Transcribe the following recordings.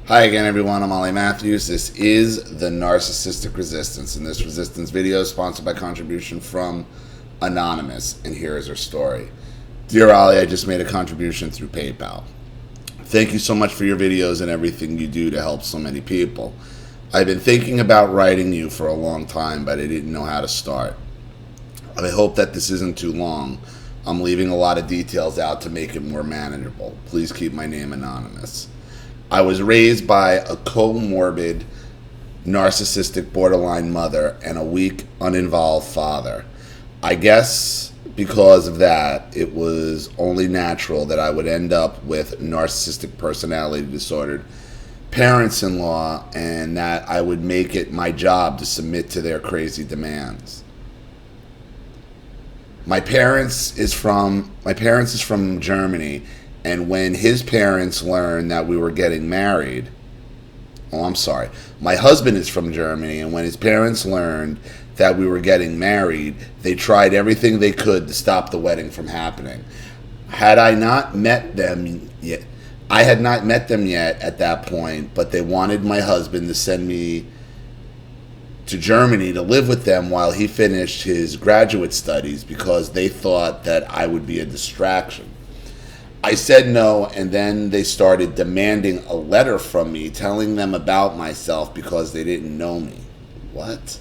Hi again, everyone. I'm Ollie Matthews. This is the Narcissistic Resistance, and this resistance video is sponsored by contribution from Anonymous, and here is her story. Dear Ollie, I just made a contribution through PayPal. Thank you so much for your videos and everything you do to help so many people. I've been thinking about writing you for a long time, but I didn't know how to start. I hope that this isn't too long. I'm leaving a lot of details out to make it more manageable. Please keep my name anonymous. I was raised by a comorbid, narcissistic borderline mother and a weak, uninvolved father. I guess because of that, it was only natural that I would end up with narcissistic personality disordered parents-in-law, and that I would make it my job to submit to their crazy demands. My parents is from Germany. And when his parents learned that we were getting married, my husband is from Germany, and when his parents learned that we were getting married, they tried everything they could to stop the wedding from happening. I had not met them yet at that point, but they wanted my husband to send me to Germany to live with them while he finished his graduate studies because they thought that I would be a distraction. I said no, and then they started demanding a letter from me telling them about myself because they didn't know me. What?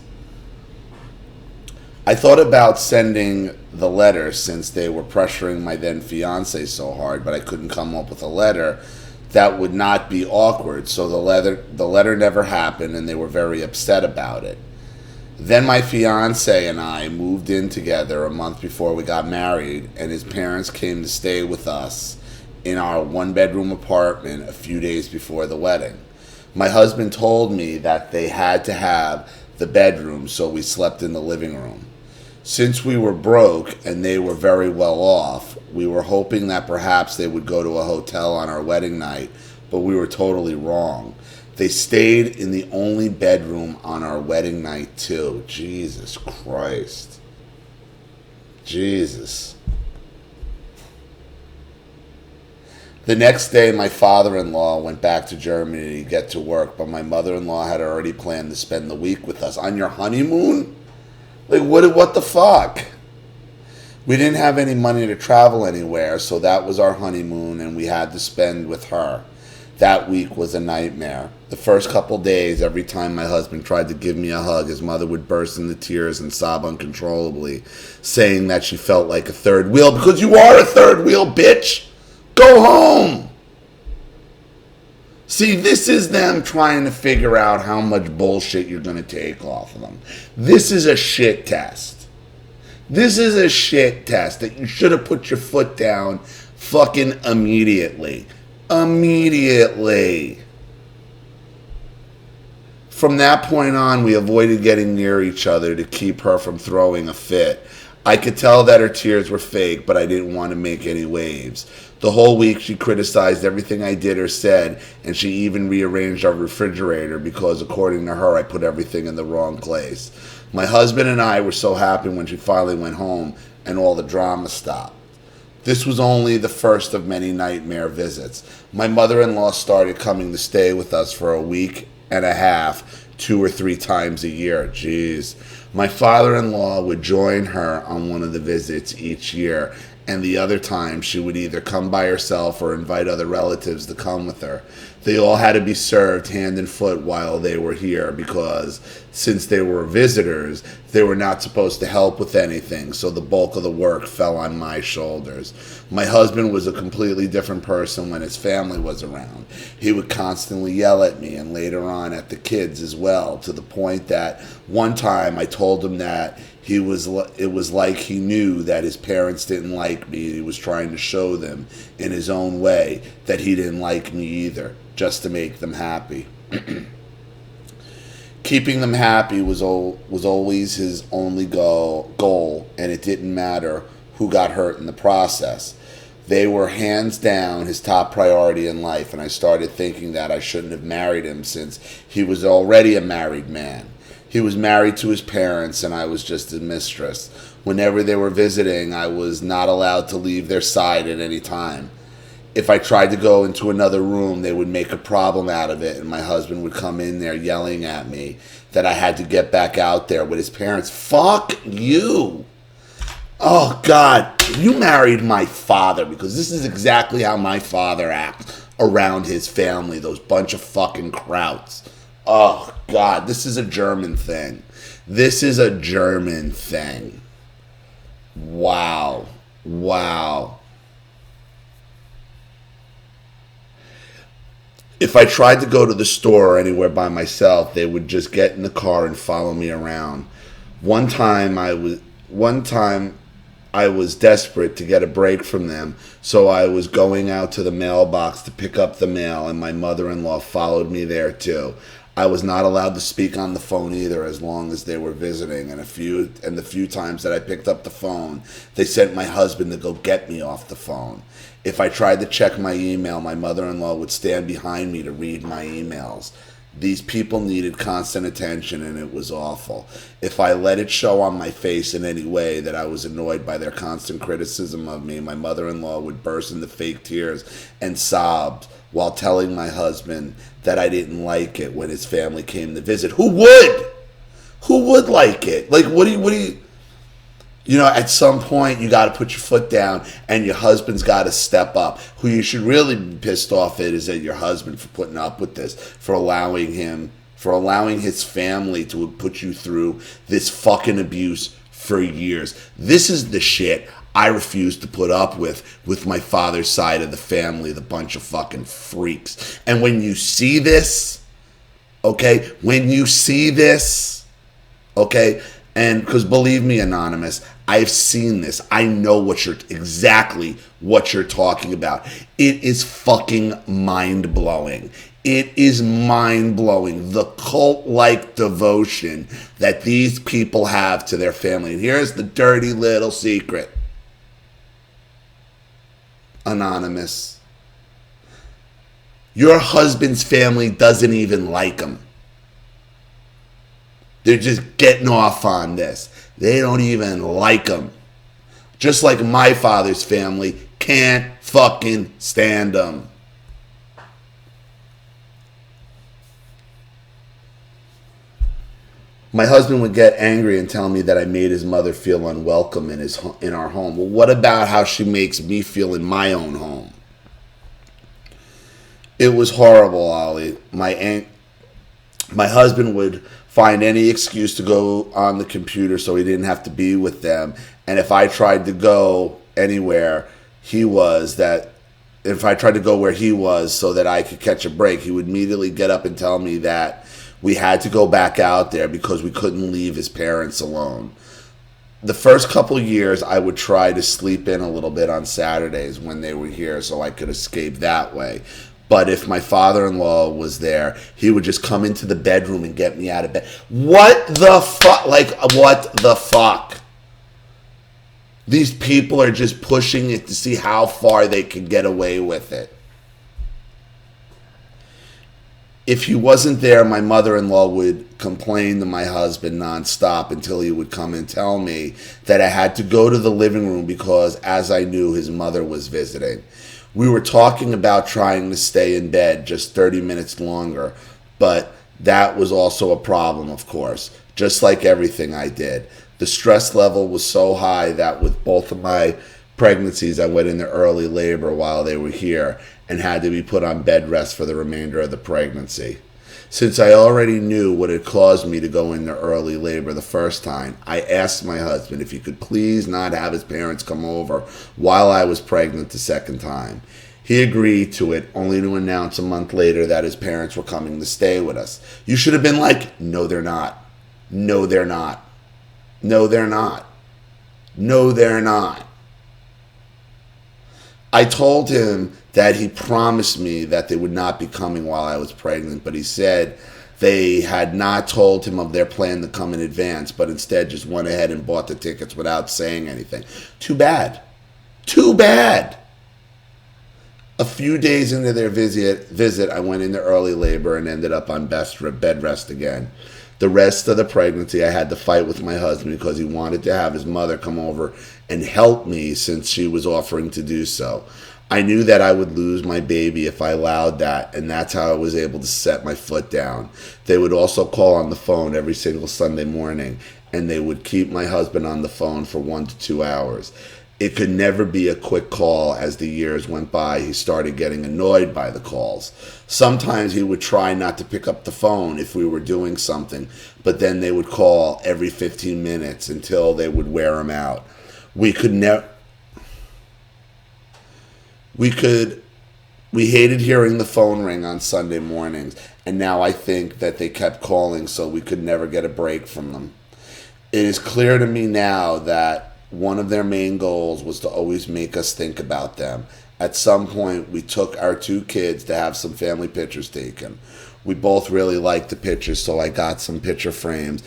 I thought about sending the letter since they were pressuring my then fiance so hard, but I couldn't come up with a letter that would not be awkward, so the letter never happened, and they were very upset about it. Then my fiance and I moved in together a month before we got married, and his parents came to stay with us in our one-bedroom apartment a few days before the wedding. My husband told me that they had to have the bedroom, so we slept in the living room. Since we were broke and they were very well off, we were hoping that perhaps they would go to a hotel on our wedding night, but we were totally wrong. They stayed in the only bedroom on our wedding night, too. Jesus Christ. Jesus. The next day, my father-in-law went back to Germany to get to work, but my mother-in-law had already planned to spend the week with us. On your honeymoon? Like, what the fuck? We didn't have any money to travel anywhere, so that was our honeymoon, and we had to spend with her. That week was a nightmare. The first couple days, every time my husband tried to give me a hug, his mother would burst into tears and sob uncontrollably, saying that she felt like a third wheel. Because you are a third wheel, bitch! Go home! See, this is them trying to figure out how much bullshit you're going to take off of them. This is a shit test. This is a shit test that you should have put your foot down fucking immediately. Immediately. From that point on, we avoided getting near each other to keep her from throwing a fit. I could tell that her tears were fake, but I didn't want to make any waves. The whole week she criticized everything I did or said, and she even rearranged our refrigerator because, according to her, I put everything in the wrong place. My husband and I were so happy when she finally went home and all the drama stopped. This was only the first of many nightmare visits. My mother-in-law started coming to stay with us for a week and a half, 2 or 3 times a year. Jeez. My father-in-law would join her on one of the visits each year, and the other time she would either come by herself or invite other relatives to come with her. They all had to be served hand and foot while they were here because since they were visitors, they were not supposed to help with anything, so the bulk of the work fell on my shoulders. My husband was a completely different person when his family was around. He would constantly yell at me and later on at the kids as well, to the point that one time I told him that it was like he knew that his parents didn't like me. He was trying to show them in his own way that he didn't like me either, just to make them happy. Keeping them happy was always his only goal, and it didn't matter who got hurt in the process. They were hands down his top priority in life, and I started thinking that I shouldn't have married him since he was already a married man. He was married to his parents, and I was just his mistress. Whenever they were visiting, I was not allowed to leave their side at any time. if I tried to go into another room, they would make a problem out of it, and my husband would come in there yelling at me that I had to get back out there with his parents. Fuck you. Oh, God, you married my father, because this is exactly how my father acts around his family, those bunch of fucking krauts. Oh, God, this is a German thing. This is a German thing. Wow. Wow. If I tried to go to the store or anywhere by myself, they would just get in the car and follow me around. One time I was desperate to get a break from them, so I was going out to the mailbox to pick up the mail, and my mother-in-law followed me there too. I was not allowed to speak on the phone either as long as they were visiting, and the few times that I picked up the phone, they sent my husband to go get me off the phone. If I tried to check my email, my mother-in-law would stand behind me to read my emails. These people needed constant attention, and it was awful. If I let it show on my face in any way that I was annoyed by their constant criticism of me, my mother-in-law would burst into fake tears and sobbed while telling my husband that I didn't like it when his family came to visit. Who would? Who would like it? Like, what do you... You know, at some point, you got to put your foot down, and your husband's got to step up. Who you should really be pissed off at is at your husband for putting up with this, for allowing his family to put you through this fucking abuse for years. This is the shit I refuse to put up with my father's side of the family, the bunch of fucking freaks. And when you see this, okay, and because believe me, Anonymous, I've seen this. I know exactly what you're talking about. It is fucking mind-blowing. It is mind-blowing, the cult-like devotion that these people have to their family. And here's the dirty little secret. Anonymous, your husband's family doesn't even like him. They're just getting off on this. They don't even like him. Just like my father's family can't fucking stand him. My husband would get angry and tell me that I made his mother feel unwelcome in our home. Well, what about how she makes me feel in my own home? It was horrible, Ollie. My husband would find any excuse to go on the computer so he didn't have to be with them. And if I tried to go anywhere if I tried to go where he was so that I could catch a break, he would immediately get up and tell me that we had to go back out there because we couldn't leave his parents alone. The first couple years, I would try to sleep in a little bit on Saturdays when they were here so I could escape that way. But if my father-in-law was there, he would just come into the bedroom and get me out of bed. What the fuck? Like, what the fuck? These people are just pushing it to see how far they can get away with it. If he wasn't there, my mother-in-law would complain to my husband nonstop until he would come and tell me that I had to go to the living room because, as I knew, his mother was visiting. We were talking about trying to stay in bed just 30 minutes longer, but that was also a problem, of course, just like everything I did. The stress level was so high that with both of my pregnancies, I went into early labor while they were here and had to be put on bed rest for the remainder of the pregnancy. Since I already knew what had caused me to go into early labor the first time, I asked my husband if he could please not have his parents come over while I was pregnant the second time. He agreed to it, only to announce a month later that his parents were coming to stay with us. You should have been like, no, they're not. No, they're not. No, they're not. No, they're not. I told him that he promised me that they would not be coming while I was pregnant, but he said they had not told him of their plan to come in advance, but instead just went ahead and bought the tickets without saying anything. Too bad. Too bad. A few days into their visit, I went into early labor and ended up on bed rest again. The rest of the pregnancy, I had to fight with my husband because he wanted to have his mother come over and help me since she was offering to do so. I knew that I would lose my baby if I allowed that, and that's how I was able to set my foot down. They would also call on the phone every single Sunday morning, and they would keep my husband on the phone for 1 to 2 hours. It could never be a quick call. As the years went by, he started getting annoyed by the calls. Sometimes he would try not to pick up the phone if we were doing something, but then they would call every 15 minutes until they would wear him out. We hated hearing the phone ring on Sunday mornings, and now I think that they kept calling so we could never get a break from them. It is clear to me now that one of their main goals was to always make us think about them. At some point, we took our 2 kids to have some family pictures taken. We both really liked the pictures, so I got some picture frames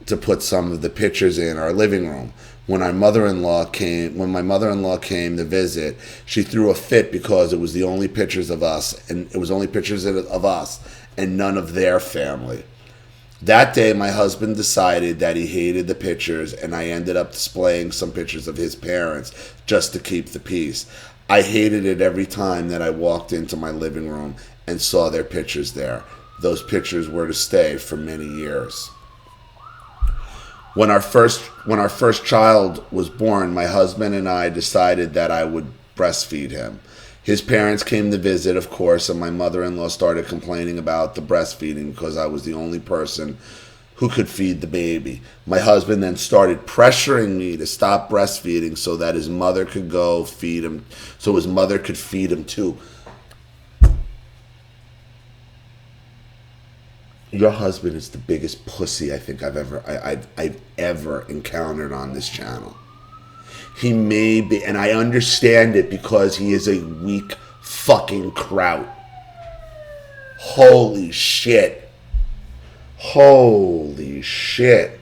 to put some of the pictures in our living room. When my mother-in-law came to visit, she threw a fit because it was the only pictures of us, and it was only pictures of us and none of their family. That day, my husband decided that he hated the pictures, and I ended up displaying some pictures of his parents just to keep the peace. I hated it every time that I walked into my living room and saw their pictures there. Those pictures were to stay for many years. When our first child was born, my husband and I decided that I would breastfeed him. His parents came to visit, of course, and my mother-in-law started complaining about the breastfeeding because I was the only person who could feed the baby. My husband then started pressuring me to stop breastfeeding so that his mother could go feed him, so his mother could feed him too. Your husband is the biggest pussy I think I've ever encountered on this channel. He may be, and I understand it because he is a weak fucking kraut. Holy shit. Holy shit.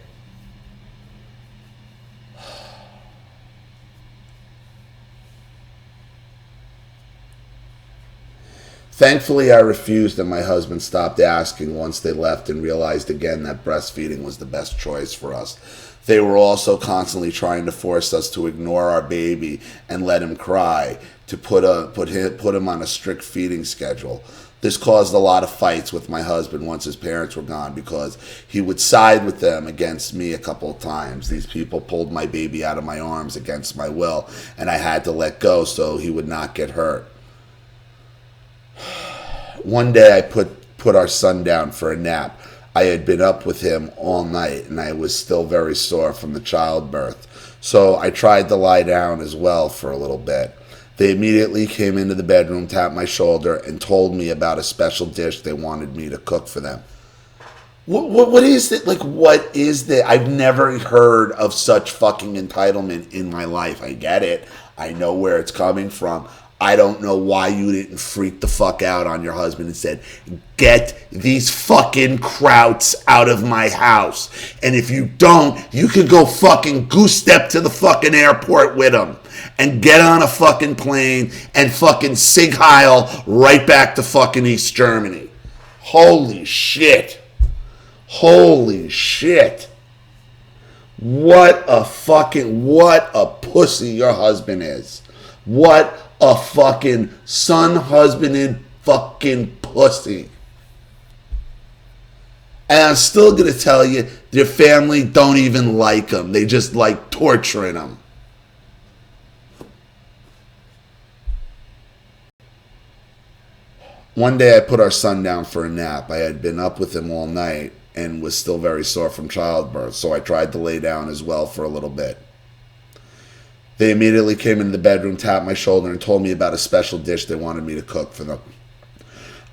Thankfully, I refused, and my husband stopped asking once they left and realized again that breastfeeding was the best choice for us. They were also constantly trying to force us to ignore our baby and let him cry, to put him on a strict feeding schedule. This caused a lot of fights with my husband once his parents were gone because he would side with them against me a couple of times. These people pulled my baby out of my arms against my will, and I had to let go so he would not get hurt. One day I put our son down for a nap. I had been up with him all night and I was still very sore from the childbirth. So I tried to lie down as well for a little bit. They immediately came into the bedroom, tapped my shoulder, and told me about a special dish they wanted me to cook for them. What is it? Like, what is that? I've never heard of such fucking entitlement in my life. I get it. I know where it's coming from. I don't know why you didn't freak the fuck out on your husband and said, get these fucking krauts out of my house. And if you don't, you can go fucking goose step to the fucking airport with him and get on a fucking plane and fucking Sig Heil right back to fucking East Germany. Holy shit. Holy shit. What a pussy your husband is. What a fucking son-husbanded fucking pussy. And I'm still going to tell you, their family don't even like him. They just like torturing him. One day I put our son down for a nap. I had been up with him all night and was still very sore from childbirth, so I tried to lay down as well for a little bit. They immediately came into the bedroom, tapped my shoulder, and told me about a special dish they wanted me to cook for them.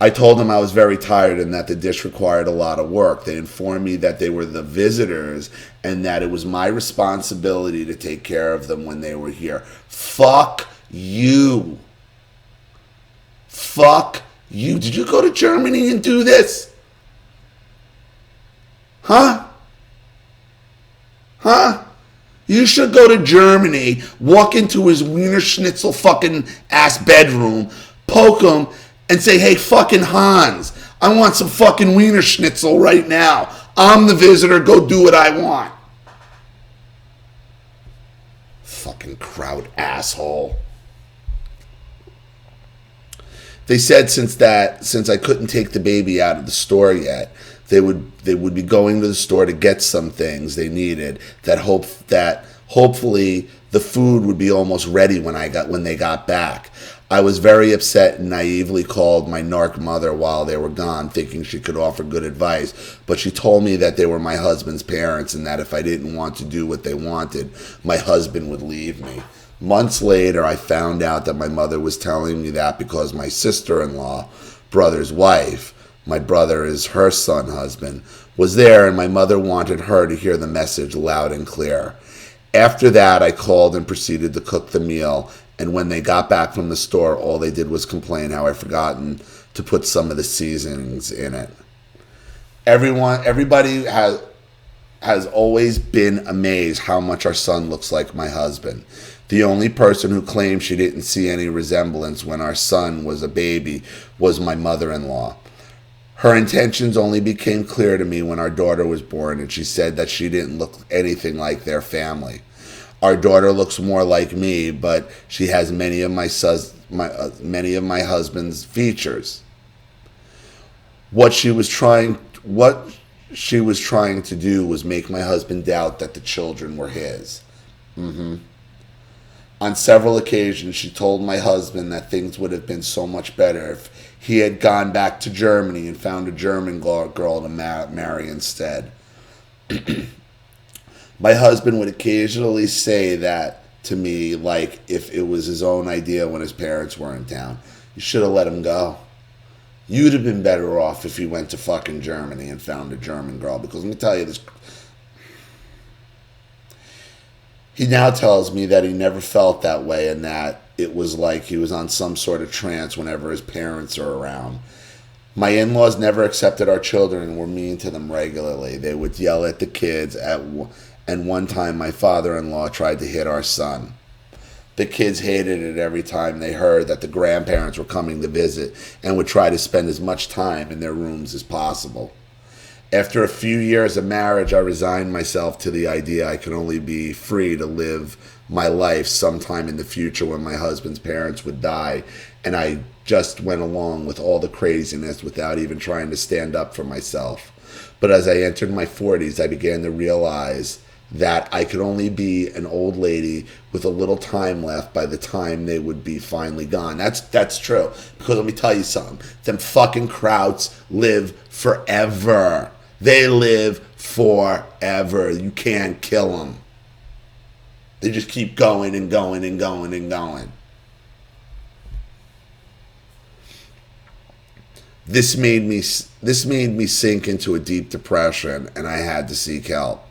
I told them I was very tired and that the dish required a lot of work. They informed me that they were the visitors and that it was my responsibility to take care of them when they were here. Fuck you. Fuck you. Did you go to Germany and do this? Huh? Huh? You should go to Germany, walk into his Wiener Schnitzel fucking ass bedroom, poke him, and say, hey, fucking Hans, I want some fucking Wiener Schnitzel right now. I'm the visitor, go do what I want. Fucking kraut asshole. They said since I couldn't take the baby out of the store yet, they would be going to the store to get some things they needed. That hopefully the food would be almost ready when they got back. I was very upset and naively called my narc mother while they were gone, thinking she could offer good advice. But she told me that they were my husband's parents and that if I didn't want to do what they wanted, my husband would leave me. Months later, I found out that my mother was telling me that because my sister-in-law, brother's wife, my brother is her son husband, was there, and my mother wanted her to hear the message loud and clear. After that, I called and proceeded to cook the meal, and when they got back from the store, all they did was complain how I'd forgotten to put some of the seasonings in it. Everybody has always been amazed how much our son looks like my husband. The only person who claimed she didn't see any resemblance when our son was a baby was my mother-in-law. Her intentions only became clear to me when our daughter was born, and she said that she didn't look anything like their family. Our daughter looks more like me, but she has many of my husband's features. What she was trying to do was make my husband doubt that the children were his. On several occasions, she told my husband that things would have been so much better if he had gone back to Germany and found a German girl to marry instead. My husband would occasionally say that to me, like if it was his own idea when his parents were in town. You should have let him go. You'd have been better off if he went to fucking Germany and found a German girl. Because let me tell you this. He now tells me that he never felt that way and that it was like he was on some sort of trance whenever his parents are around. My in-laws never accepted our children and were mean to them regularly. They would yell at the kids, and one time my father-in-law tried to hit our son. The kids hated it every time they heard that the grandparents were coming to visit and would try to spend as much time in their rooms as possible. After a few years of marriage, I resigned myself to the idea I could only be free to live my life sometime in the future when my husband's parents would die, and I just went along with all the craziness without even trying to stand up for myself. But as I entered my 40s, I began to realize that I could only be an old lady with a little time left by the time they would be finally gone. That's true. Because let me tell you something. Them fucking Krauts live forever. They live forever. You can't kill them. They just keep going and going and going and going. This made me sink into a deep depression, and I had to seek help.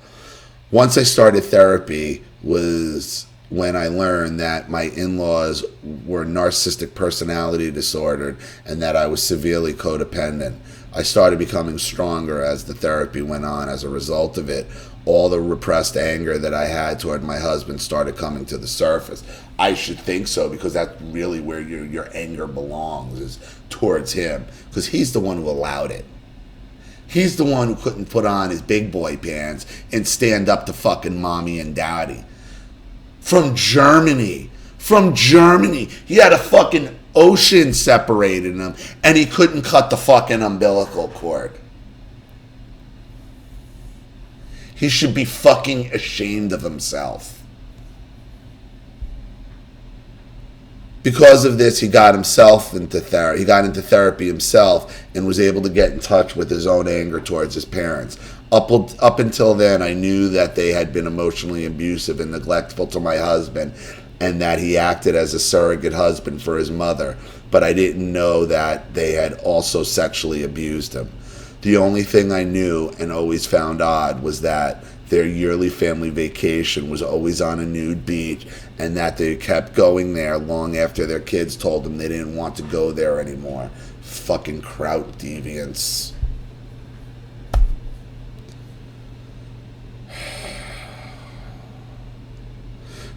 Once I started therapy was when I learned that my in-laws were narcissistic personality disordered and that I was severely codependent. I started becoming stronger as the therapy went on. As a result of it, all the repressed anger that I had toward my husband started coming to the surface. I should think so, because that's really where your anger belongs, is towards him, because he's the one who allowed it. He's the one who couldn't put on his big boy pants and stand up to fucking mommy and daddy. From Germany. He had a fucking ocean separating him, and he couldn't cut the fucking umbilical cord. He should be fucking ashamed of himself. Because of this, he got into therapy himself and was able to get in touch with his own anger towards his parents. Up until then, I knew that they had been emotionally abusive and neglectful to my husband, and that he acted as a surrogate husband for his mother, but I didn't know that they had also sexually abused him. The only thing I knew and always found odd was that their yearly family vacation was always on a nude beach, and that they kept going there long after their kids told them they didn't want to go there anymore. Fucking Kraut deviants.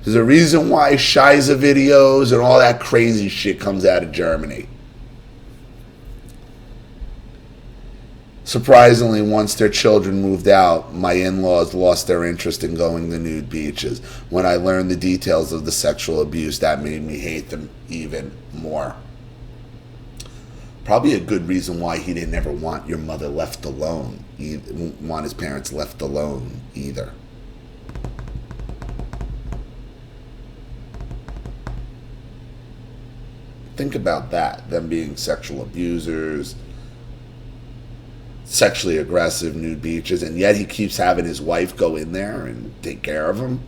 There's a reason why Shiza videos and all that crazy shit comes out of Germany. Surprisingly, once their children moved out, my in-laws lost their interest in going to nude beaches. When I learned the details of the sexual abuse, that made me hate them even more. Probably a good reason why he didn't ever want your mother left alone. He didn't want his parents left alone either. Think about that. Them being sexual abusers, sexually aggressive, nude beaches, and yet he keeps having his wife go in there and take care of him,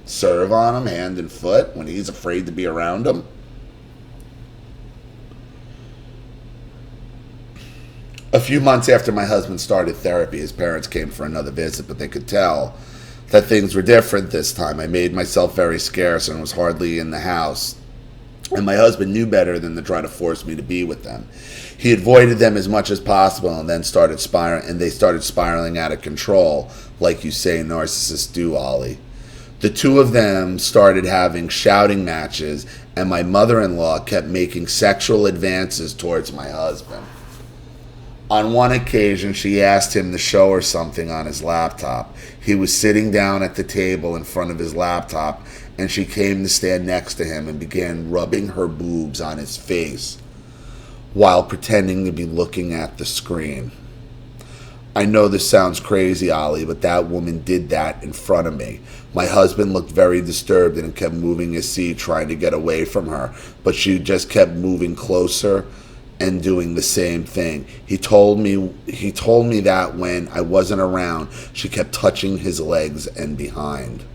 serve on him hand and foot when he's afraid to be around him. A few months after my husband started therapy, his parents came for another visit, but they could tell that things were different this time. I made myself very scarce and was hardly in the house. And my husband knew better than to try to force me to be with them. He avoided them as much as possible and then they started spiraling out of control, like you say narcissists do, Ollie. The two of them started having shouting matches, and my mother-in-law kept making sexual advances towards my husband. On one occasion, she asked him to show her something on his laptop. He was sitting down at the table in front of his laptop, and she came to stand next to him and began rubbing her boobs on his face while pretending to be looking at the screen. I know this sounds crazy, Ollie, but that woman did that in front of me. My husband looked very disturbed and kept moving his seat trying to get away from her, but she just kept moving closer and doing the same thing. He told me that when I wasn't around, she kept touching his legs and behind.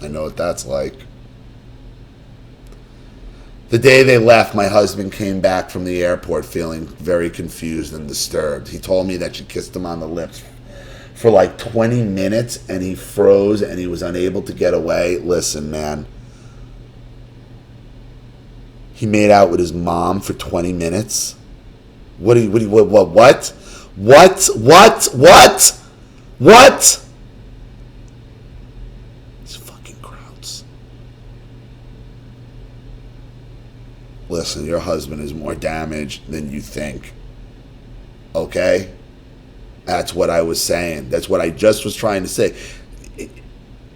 I know what that's like. The day they left, my husband came back from the airport feeling very confused and disturbed. He told me that she kissed him on the lips for like 20 minutes and he froze and he was unable to get away. Listen, man. He made out with his mom for 20 minutes. What? These fucking crowds. Listen, your husband is more damaged than you think. Okay? That's what I was saying. That's what I just was trying to say.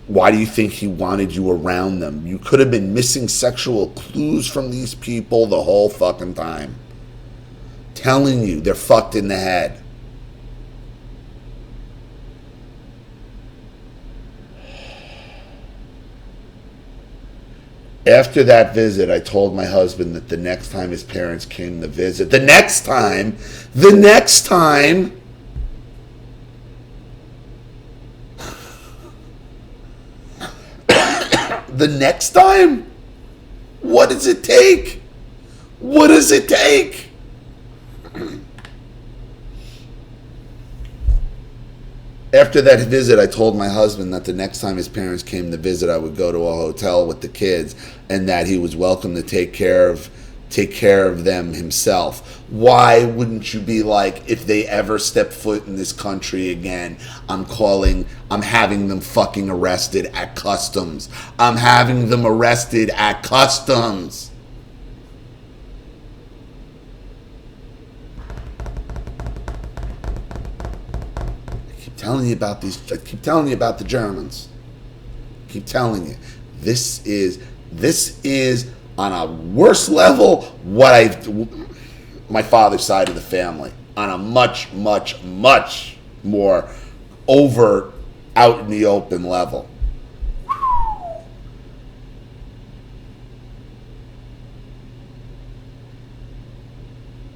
Why do you think he wanted you around them? You could have been missing sexual clues from these people the whole fucking time. Telling you, they're fucked in the head. After that visit, I told my husband that the next time his parents came to visit, the next time, what does it take? What does it take? After that visit, I told my husband that the next time his parents came to visit, I would go to a hotel with the kids and that he was welcome to take care of them himself. Why wouldn't you be like, if they ever step foot in this country again, I'm having them fucking arrested at customs. I'm having them arrested at customs. I keep telling you about the Germans. I keep telling you. This is on a worse level my father's side of the family. On a much, much, much more overt, out in the open level.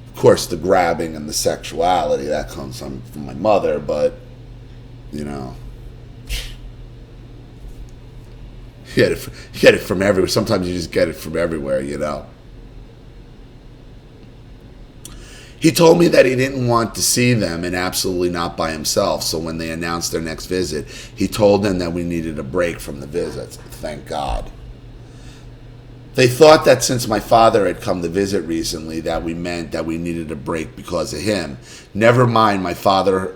Of course, the grabbing and the sexuality, that comes from my mother, but you know, you get it from everywhere. Sometimes you just get it from everywhere, you know. He told me that he didn't want to see them and absolutely not by himself. So when they announced their next visit, he told them that we needed a break from the visits. Thank God. They thought that since my father had come to visit recently, that we meant that we needed a break because of him. Never mind, my father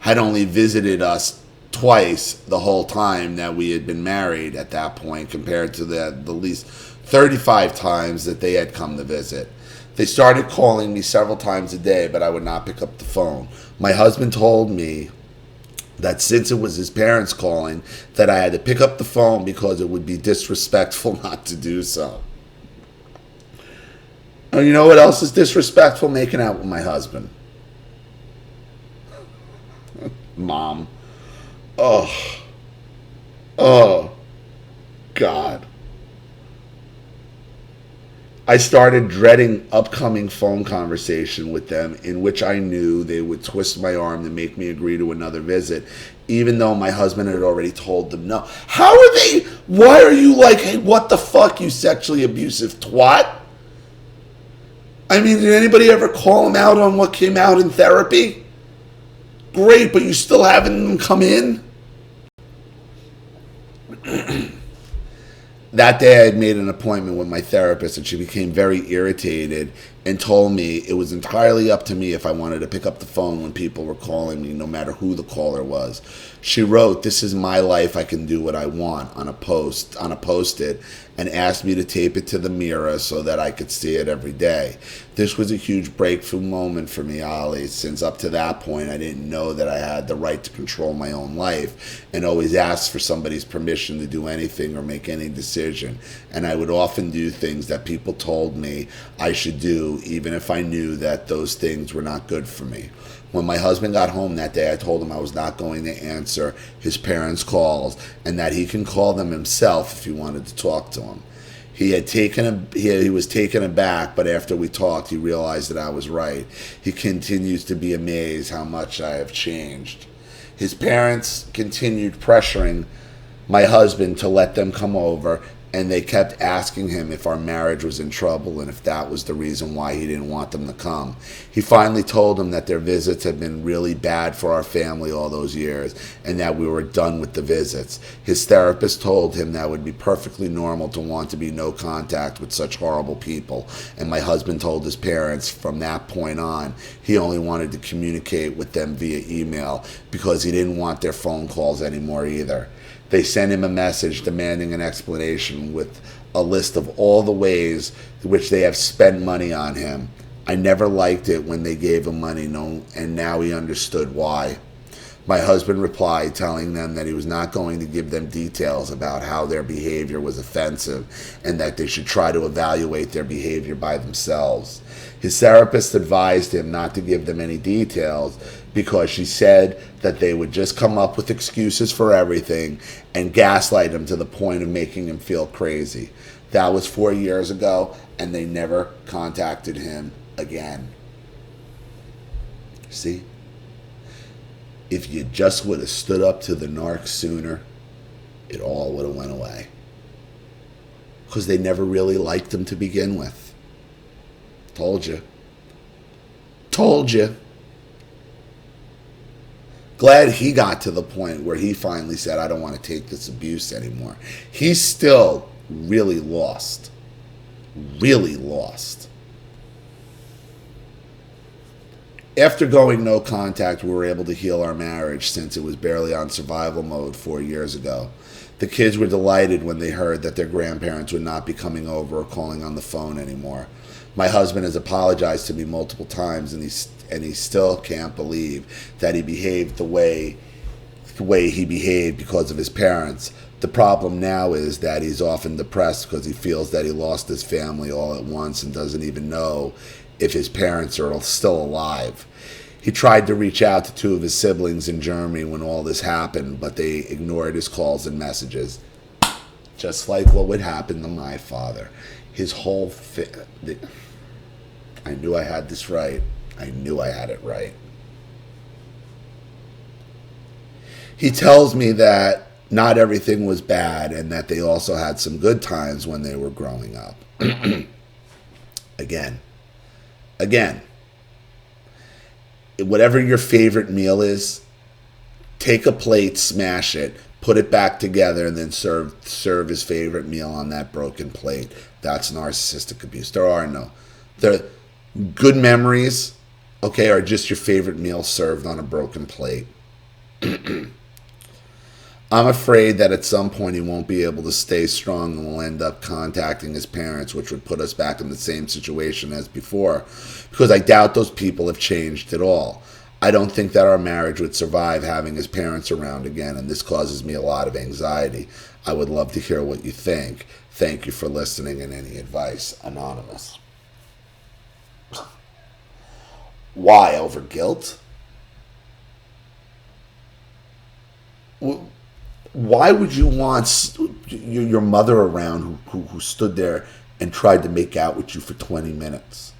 had only visited us twice the whole time that we had been married at that point, compared to the least 35 times that they had come to visit. They started calling me several times a day, but I would not pick up the phone. My husband told me that since it was his parents calling, that I had to pick up the phone because it would be disrespectful not to do so. Oh, you know what else is disrespectful? Making out with my husband. Mom. Oh. Oh. God. I started dreading upcoming phone conversation with them in which I knew they would twist my arm to make me agree to another visit, even though my husband had already told them no. How are they? Why are you like, hey, what the fuck, you sexually abusive twat? I mean, did anybody ever call him out on what came out in therapy? Great, but you still having them come in? That day I had made an appointment with my therapist, and she became very irritated and told me it was entirely up to me if I wanted to pick up the phone when people were calling me, no matter who the caller was. She wrote, "This is my life, I can do what I want," on a post-it, and asked me to tape it to the mirror so that I could see it every day. This was a huge breakthrough moment for me, Ollie, since up to that point I didn't know that I had the right to control my own life and always asked for somebody's permission to do anything or make any decision. And I would often do things that people told me I should do, even if I knew that those things were not good for me. When my husband got home that day, I told him I was not going to answer his parents' calls and that he can call them himself if he wanted to talk to them. He was taken aback, but after we talked, he realized that I was right. He continues to be amazed how much I have changed. His parents continued pressuring my husband to let them come over, and they kept asking him if our marriage was in trouble and if that was the reason why he didn't want them to come. He finally told them that their visits had been really bad for our family all those years and that we were done with the visits. His therapist told him that it would be perfectly normal to want to be no contact with such horrible people, and my husband told his parents from that point on he only wanted to communicate with them via email because he didn't want their phone calls anymore either. They sent him a message demanding an explanation with a list of all the ways which they have spent money on him. I never liked it when they gave him money, and now he understood why. My husband replied, telling them that he was not going to give them details about how their behavior was offensive and that they should try to evaluate their behavior by themselves. His therapist advised him not to give them any details because she said that they would just come up with excuses for everything and gaslight him to the point of making him feel crazy. That was 4 years ago, and they never contacted him again. See? If you just would have stood up to the narc sooner, it all would have went away. Because they never really liked him to begin with. Told you. Told you. Glad he got to the point where he finally said, I don't want to take this abuse anymore. He's still really lost. Really lost. After going no contact, we were able to heal our marriage since it was barely on survival mode 4 years ago. The kids were delighted when they heard that their grandparents would not be coming over or calling on the phone anymore. My husband has apologized to me multiple times, and he still can't believe that he behaved the way he behaved because of his parents. The problem now is that he's often depressed because he feels that he lost his family all at once and doesn't even know if his parents are still alive. He tried to reach out to 2 of his siblings in Germany when all this happened, but they ignored his calls and messages. Just like what would happen to my father. His whole... I knew I had this right. I knew I had it right. He tells me that not everything was bad and that they also had some good times when they were growing up. Again. Whatever your favorite meal is, take a plate, smash it, put it back together, and then serve his favorite meal on that broken plate. That's narcissistic abuse. There are no. The good memories, okay, are just your favorite meal served on a broken plate. I'm afraid that at some point he won't be able to stay strong and will end up contacting his parents, which would put us back in the same situation as before, because I doubt those people have changed at all. I don't think that our marriage would survive having his parents around again, and this causes me a lot of anxiety. I would love to hear what you think. Thank you for listening and any advice. Anonymous. Why? Over guilt? Why would you want your mother around who stood there and tried to make out with you for 20 minutes?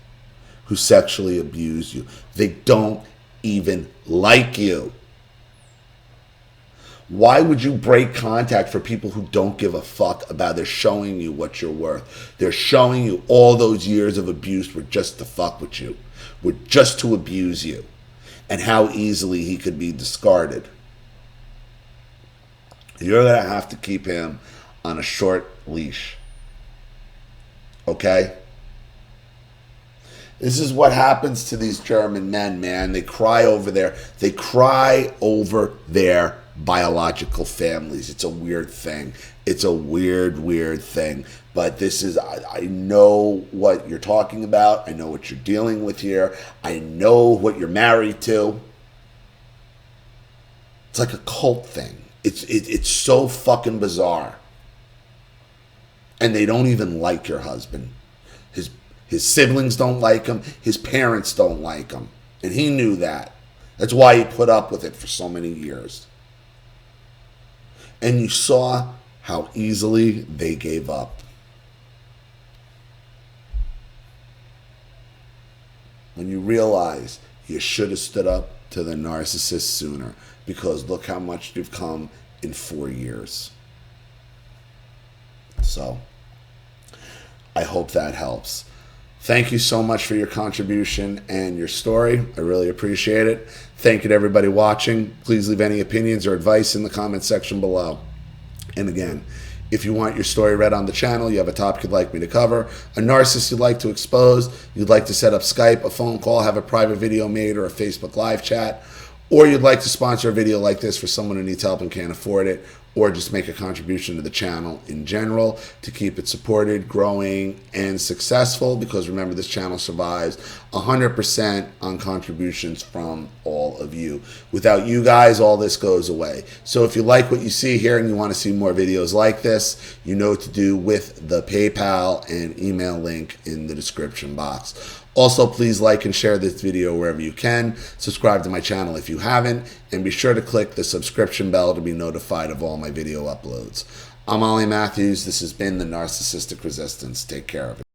Who sexually abused you? They don't even like you. Why would you break contact for people who don't give a fuck about? They're showing you what you're worth. They're showing you all those years of abuse were just to fuck with you, were just to abuse you, and how easily he could be discarded. You're going to have to keep him on a short leash. Okay? This is what happens to these German men, man. They cry over their biological families. It's a weird thing. It's a weird thing. But this is, I know what you're talking about. I know what you're dealing with here. I know what you're married to. It's like a cult thing. It's so fucking bizarre. And they don't even like your husband. His siblings don't like him. His parents don't like him. And he knew that. That's why he put up with it for so many years. And you saw how easily they gave up. When you realize you should have stood up to the narcissist sooner, because look how much you've come in 4 years. So, I hope that helps. Thank you so much for your contribution and your story. I really appreciate it. Thank you to everybody watching. Please leave any opinions or advice in the comment section below. And again, if you want your story read on the channel, you have a topic you'd like me to cover, a narcissist you'd like to expose, you'd like to set up Skype, a phone call, have a private video made, or a Facebook live chat, or you'd like to sponsor a video like this for someone who needs help and can't afford it, or just make a contribution to the channel in general to keep it supported, growing, and successful, because remember, this channel survives 100% on contributions from all of you. Without you guys, all this goes away. So if you like what you see here and you want to see more videos like this, you know what to do with the PayPal and email link in the description box. Also, please like and share this video wherever you can. Subscribe to my channel if you haven't, and be sure to click the subscription bell to be notified of all my video uploads. I'm Ollie Matthews. This has been the Narcissistic Resistance. Take care of it.